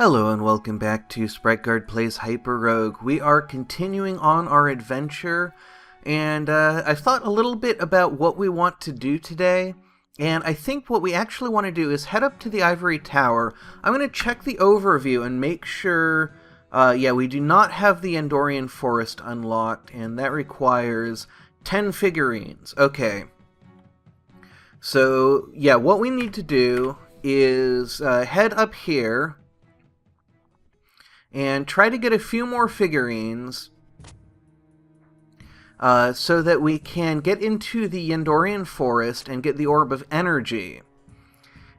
Hello and welcome back to SpriteGuard Plays HyperRogue. We are continuing on our adventure, and I've thought a little bit about what we want to do today, and I think what we actually want to do is head up to the Ivory Tower. I'm going to check the overview and make sure, we do not have the Andorian Forest unlocked, and that requires 10 figurines. Okay. So, yeah, what we need to do is head up here and try to get a few more figurines so that we can get into the Andorian Forest and get the Orb of Energy.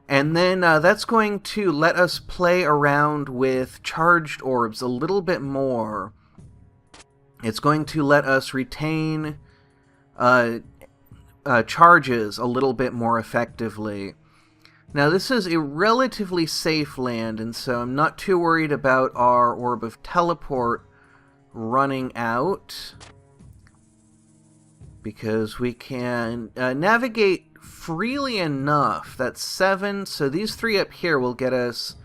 And then that's going to let us play around with charged orbs a little bit more. It's going to let us retain charges a little bit more effectively. Now, this is a relatively safe land, and so I'm not too worried about our Orb of Teleport running out, because we can navigate freely enough. That's 7, so these 3 up here will get us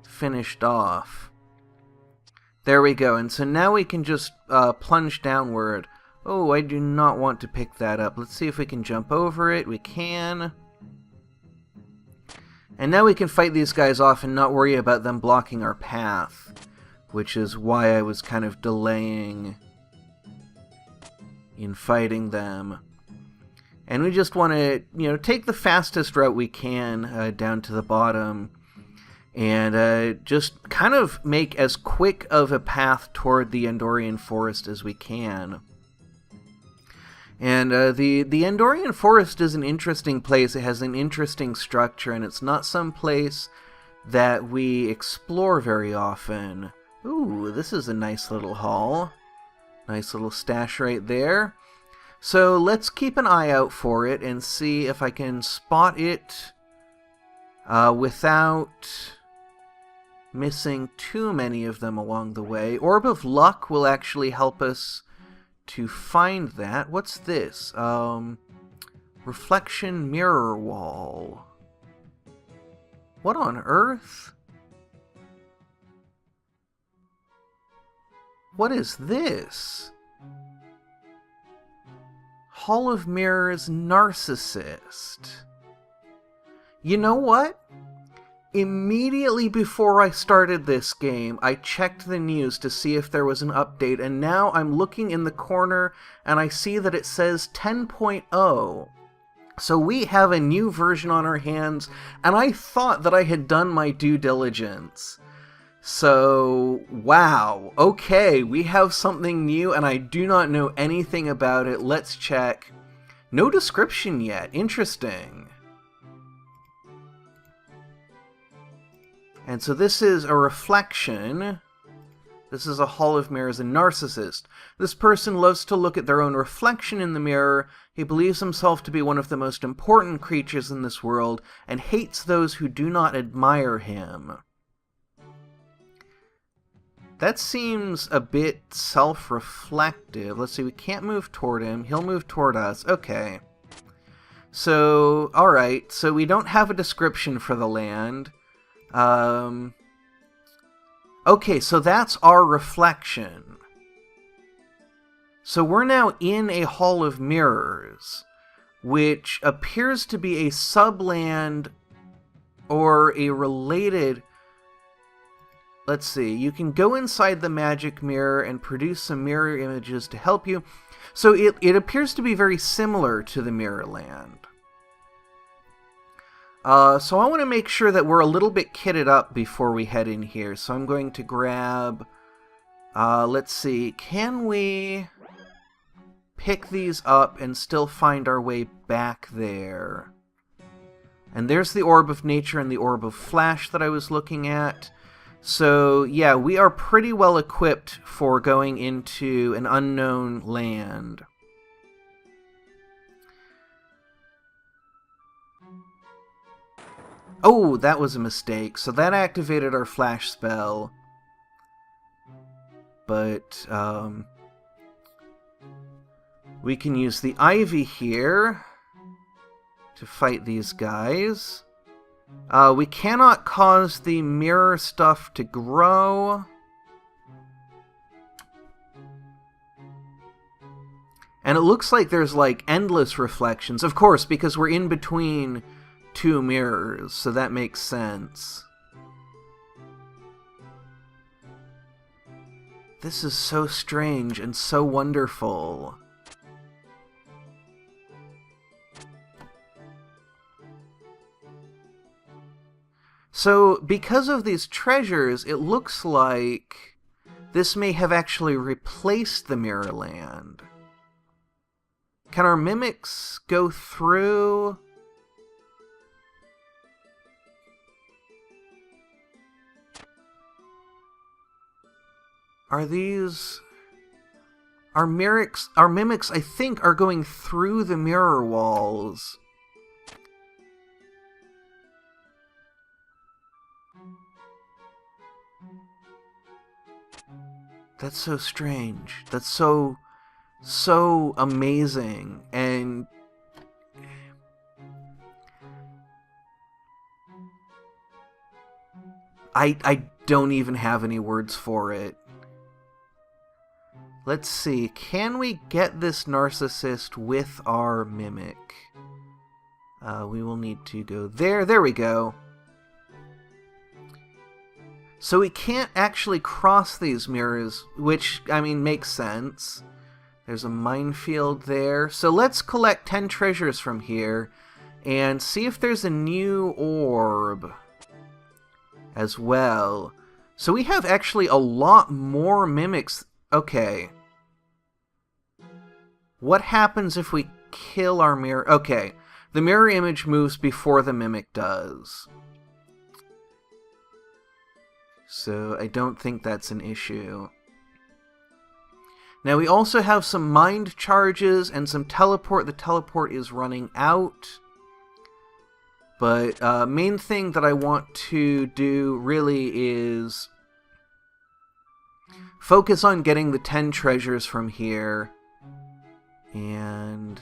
finished off. There we go, and so now we can just plunge downward. Oh, I do not want to pick that up. Let's see if we can jump over it. We can. And now we can fight these guys off and not worry about them blocking our path, which is why I was kind of delaying in fighting them. And we just want to, take the fastest route we can down to the bottom and just kind of make as quick of a path toward the Andorian Forest as we can. And the Andorian Forest is an interesting place. It has an interesting structure, and it's not some place that we explore very often. Ooh, this is a nice little hall. Nice little stash right there. So let's keep an eye out for it and see if I can spot it without missing too many of them along the way. Orb of Luck will actually help us to find that. What's this? Reflection mirror wall. What on earth? What is this? Hall of Mirrors Narcissist. You know what? Immediately before I started this game, I checked the news to see if there was an update, and now I'm looking in the corner and I see that it says 10.0. So we have a new version on our hands, and I thought that I had done my due diligence. So, wow, okay, we have something new and I do not know anything about it. Let's check. No description yet. Interesting. And so this is a reflection. This is a Hall of Mirrors, a narcissist. This person loves to look at their own reflection in the mirror. He believes himself to be one of the most important creatures in this world and hates those who do not admire him. That seems a bit self-reflective. Let's see, we can't move toward him. He'll move toward us. Okay. So, alright, so we don't have a description for the land. Okay, so that's our reflection. So we're now in a Hall of Mirrors, which appears to be a subland or a related... Let's see, you can go inside the magic mirror and produce some mirror images to help you. So it appears to be very similar to the Mirror Land. So I want to make sure that we're a little bit kitted up before we head in here. So I'm going to grab, let's see, can we pick these up and still find our way back there? And there's the Orb of Nature and the Orb of Flash that I was looking at. So yeah, we are pretty well equipped for going into an unknown land. Oh, that was a mistake. So that activated our flash spell. But, we can use the Ivy here to fight these guys. We cannot cause the mirror stuff to grow. And it looks like there's, like, endless reflections. Of course, because we're in between two mirrors, so that makes sense. This is so strange and so wonderful. So, because of these treasures, it looks like this may have actually replaced the Mirrorland. Can our mimics go through? Are these... Our mimics, I think, are going through the mirror walls. That's so strange. That's so amazing. And I don't even have any words for it. Let's see, can we get this narcissist with our mimic? We will need to go there. There we go. So we can't actually cross these mirrors, which, I mean, makes sense. There's a minefield there. So let's collect 10 treasures from here and see if there's a new orb as well. So we have actually a lot more mimics. Okay. What happens if we kill our mirror? Okay. The mirror image moves before the mimic does. So I don't think that's an issue. Now we also have some mind charges and some teleport. The teleport is running out. But main thing that I want to do really is focus on getting the 10 treasures from here. And...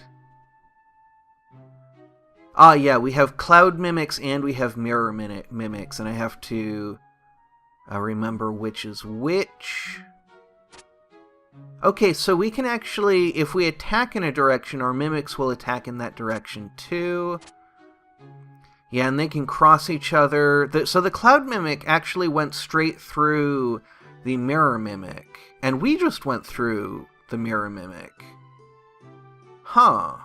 yeah, we have cloud mimics and we have mirror mimics. And I have to remember which is which. Okay, so we can actually, if we attack in a direction, our mimics will attack in that direction too. Yeah, and they can cross each other. So the cloud mimic actually went straight through the mirror mimic. And we just went through the mirror mimic. Huh.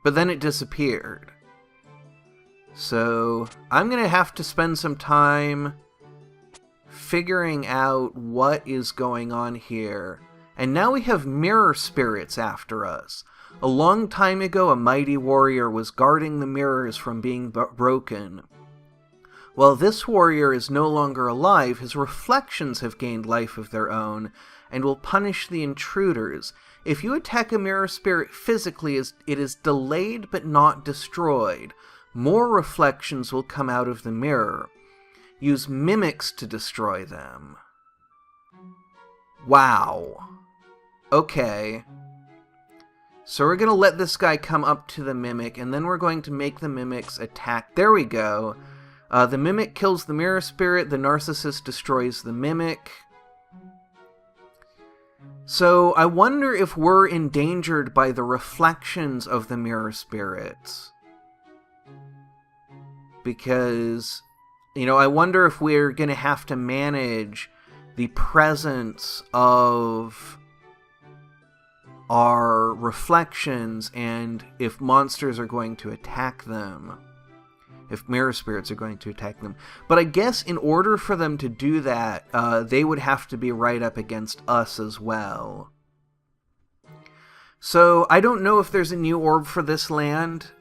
But then it disappeared. So I'm going to have to spend some time figuring out what is going on here. And now we have mirror spirits after us. A long time ago, a mighty warrior was guarding the mirrors from being broken. While this warrior is no longer alive, his reflections have gained life of their own and will punish the intruders. If you attack a mirror spirit physically, it is delayed but not destroyed. More reflections will come out of the mirror. Use mimics to destroy them. Wow. Okay. So we're going to let this guy come up to the mimic, and then we're going to make the mimics attack. There we go. The mimic kills the mirror spirit, the narcissist destroys the mimic. So I wonder if we're endangered by the reflections of the mirror spirits. Because, you know, I wonder if we're going to have to manage the presence of our reflections and if monsters are going to attack them. If mirror spirits are going to attack them. But I guess in order for them to do that, they would have to be right up against us as well. So I don't know if there's a new orb for this land.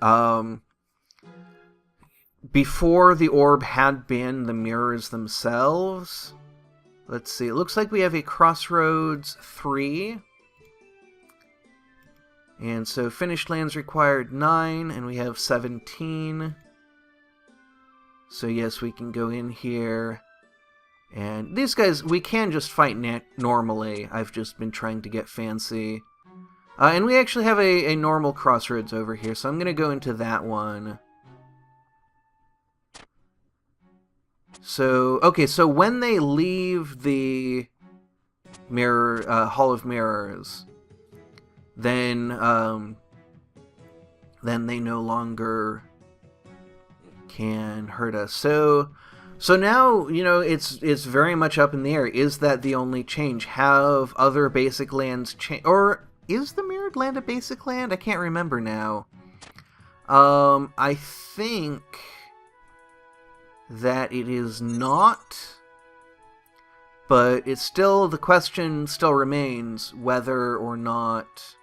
Before the orb had been the mirrors themselves. Let's see, it looks like we have a Crossroads 3. And so finished lands required 9, and we have 17. So yes, we can go in here. And these guys, we can just fight normally. I've just been trying to get fancy. And we actually have a normal crossroads over here, so I'm going to go into that one. So, okay, so when they leave the Hall of Mirrors, then they no longer can hurt us. So now, you know, it's very much up in the air. Is that the only change? Have other basic lands changed? Or is the Mirrored Land a basic land? I can't remember now. I think that it is not, but it's still, the question still remains whether or not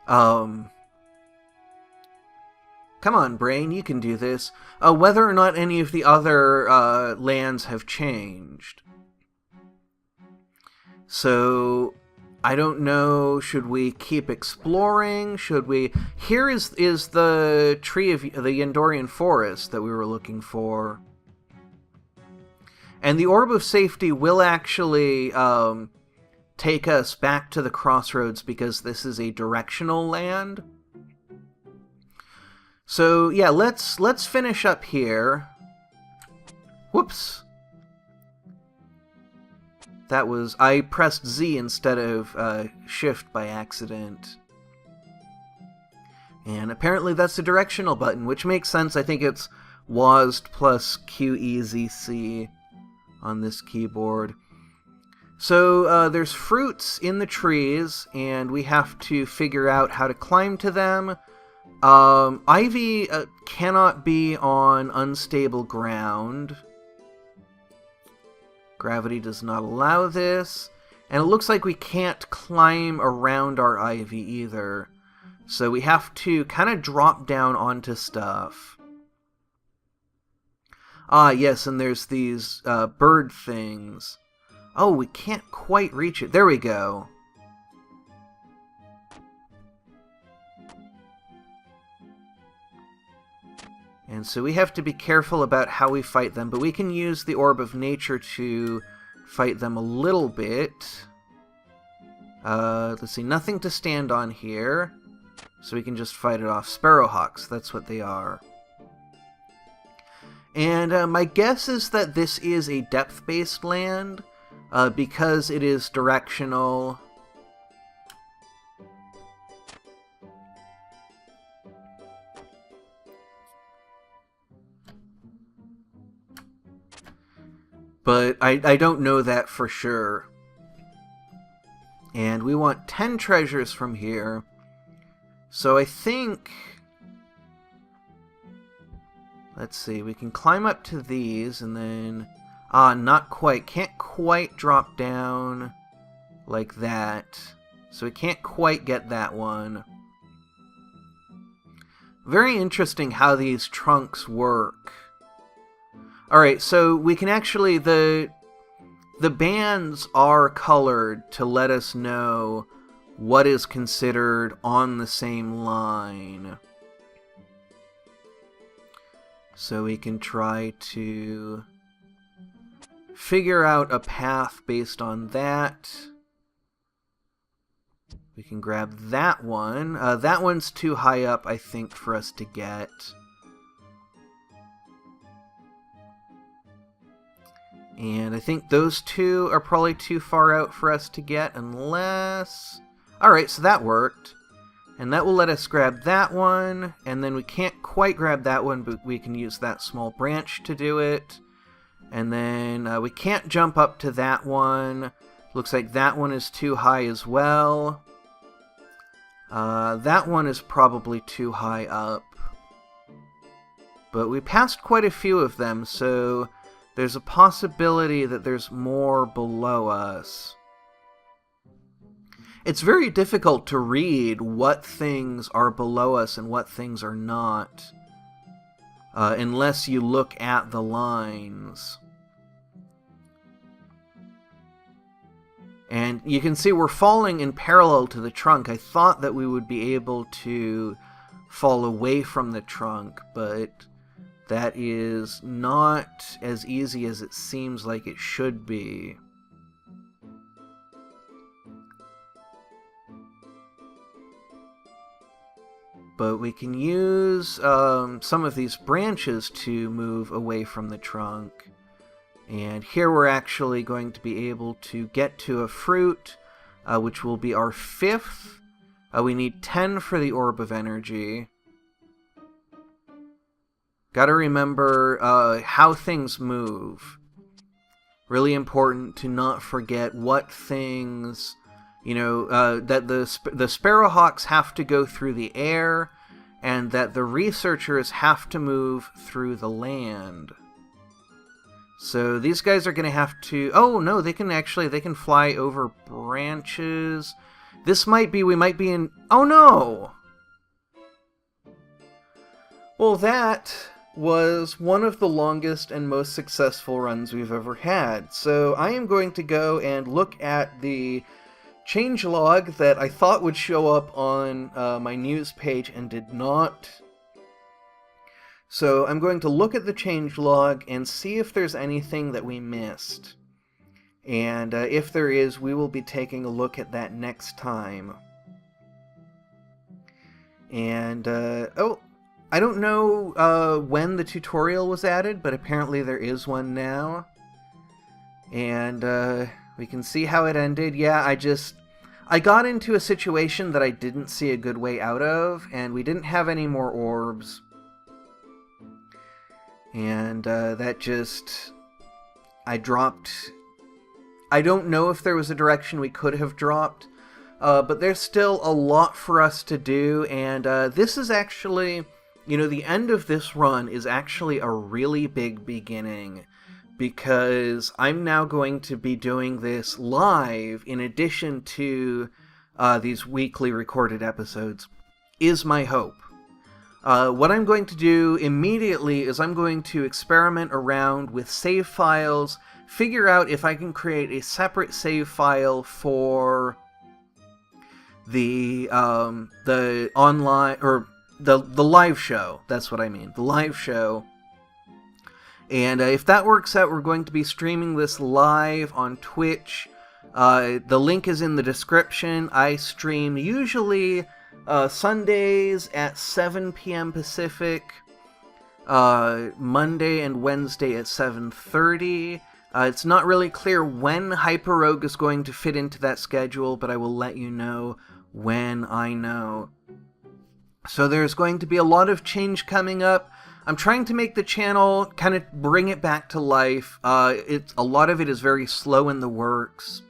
come on, brain, you can do this. Whether or not any of the other lands have changed. So I don't know, should we keep exploring? Should we... Here is the tree of the Yendorian Forest that we were looking for. And the Orb of Safety will actually take us back to the crossroads because this is a directional land. So yeah, let's finish up here. Whoops. That was... I pressed Z instead of Shift by accident. And apparently that's the directional button, which makes sense. I think it's WASD plus QEZC on this keyboard. So there's fruits in the trees, and we have to figure out how to climb to them. Ivy cannot be on unstable ground. Gravity does not allow this. And it looks like we can't climb around our ivy either. So we have to kind of drop down onto stuff. Ah, yes, and there's these bird things. Oh, we can't quite reach it. There we go. And so we have to be careful about how we fight them, but we can use the Orb of Nature to fight them a little bit. Let's see, nothing to stand on here, so we can just fight it off. Sparrowhawks, that's what they are. And my guess is that this is a depth-based land, because it is directional. But I don't know that for sure. And we want 10 treasures from here. So I think... Let's see, we can climb up to these and then... Ah, not quite. Can't quite drop down like that. So we can't quite get that one. Very interesting how these trunks work. Alright, so we can actually... The bands are colored to let us know what is considered on the same line. So we can try to figure out a path based on that. We can grab that one. That one's too high up, I think, for us to get. And I think those two are probably too far out for us to get, unless... Alright, so that worked. And that will let us grab that one, and then we can't quite grab that one, but we can use that small branch to do it. And then we can't jump up to that one. Looks like that one is too high as well. That one is probably too high up. But we passed quite a few of them, so... There's a possibility that there's more below us. It's very difficult to read what things are below us and what things are not, unless you look at the lines. And you can see we're falling in parallel to the trunk. I thought that we would be able to fall away from the trunk, but... that is not as easy as it seems like it should be. but we can use some of these branches to move away from the trunk. And here we're actually going to be able to get to a fruit, which will be our 5th. We need 10 for the Orb of Energy. Gotta remember how things move. Really important to not forget what things, that the Sparrowhawks have to go through the air, and that the researchers have to move through the land. So these guys are going to have to... Oh, no, they can fly over branches. We might be in... Oh, no! Well, that was one of the longest and most successful runs we've ever had. So I am going to go and look at the changelog that I thought would show up on my news page and did not. So I'm going to look at the changelog and see if there's anything that we missed. And if there is, we will be taking a look at that next time. And, I don't know when the tutorial was added, but apparently there is one now. And we can see how it ended. Yeah, I got into a situation that I didn't see a good way out of, and we didn't have any more orbs. And I dropped... I don't know if there was a direction we could have dropped, but there's still a lot for us to do, and this is actually... the end of this run is actually a really big beginning, because I'm now going to be doing this live in addition to these weekly recorded episodes, is my hope. What I'm going to do immediately is I'm going to experiment around with save files, figure out if I can create a separate save file for the online, or the live show. That's what I mean, the live show. And if that works out, we're going to be streaming this live on Twitch. The link is in the description. I stream usually Sundays at 7 p.m. Pacific, Monday and Wednesday at 7:30. It's not really clear when HyperRogue is going to fit into that schedule, but I will let you know when I know. So there's going to be a lot of change coming up. I'm trying to make the channel, kind of bring it back to life. A lot of it is very slow in the works,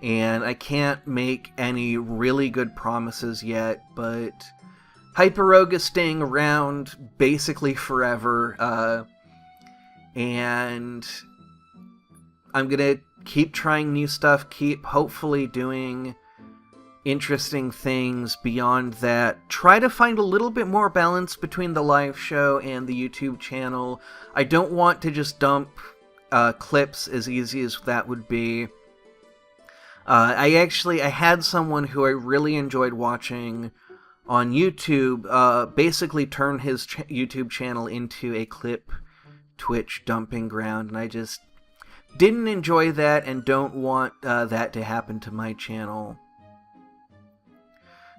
and I can't make any really good promises yet, but HyperRogue is staying around basically forever, and I'm gonna keep trying new stuff, keep hopefully doing interesting things beyond that. Try to find a little bit more balance between the live show and the YouTube channel. I don't want to just dump clips, as easy as that would be. I had someone who I really enjoyed watching on YouTube basically turn his YouTube channel into a clip Twitch dumping ground, and I just didn't enjoy that and don't want that to happen to my channel.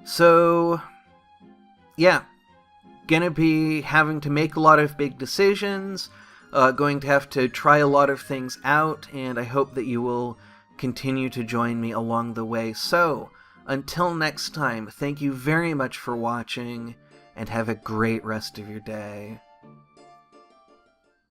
So, yeah, gonna be having to make a lot of big decisions, going to have to try a lot of things out, and I hope that you will continue to join me along the way. So, until next time, thank you very much for watching, and have a great rest of your day.